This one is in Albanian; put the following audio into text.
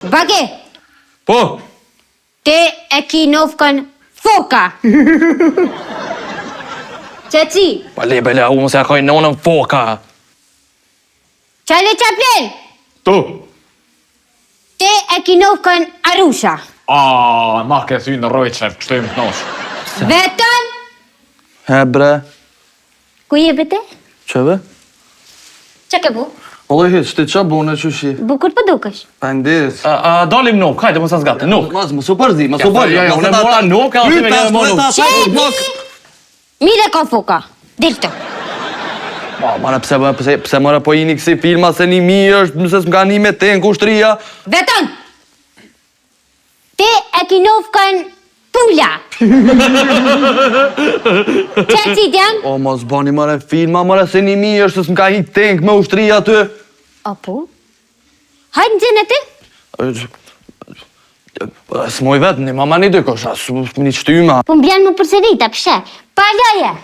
Bage, Po, te e ki nofkën foka. Qeci, pa le bele, u mëse akoj nonën foka. qale qaplen, Tu. te e ki nofkën arusha. Ma ke thy në rojqe, kështu im knosh. Vetën, He bre, ku je vete? qëve? Qa ke bu? Ollë hiç, ti qa bune qëshi? Bukur për dukesh. Pendes. Dalim nuk, hajde mos as gati, nuk. Mas, më su përzi, më su përzi. Unë e mora nuk, a ti me një më nuk. Mire ka foka, dilto. Mara, pse mora po jini kësi filma se një mi është, mëse s'mka një me te në kushtria. Vetën, te e ki nofkën pula. Qeci t'jan? O, mos bani mara filma, mara se një mi është, se s'mka një tenk me ushtria aty. Apo? Hajtë në gjene ti? S'moj vetë, një mama një dy kosha, një qëtyma. Po m'bjan më përsërita, pëshe. Palaje.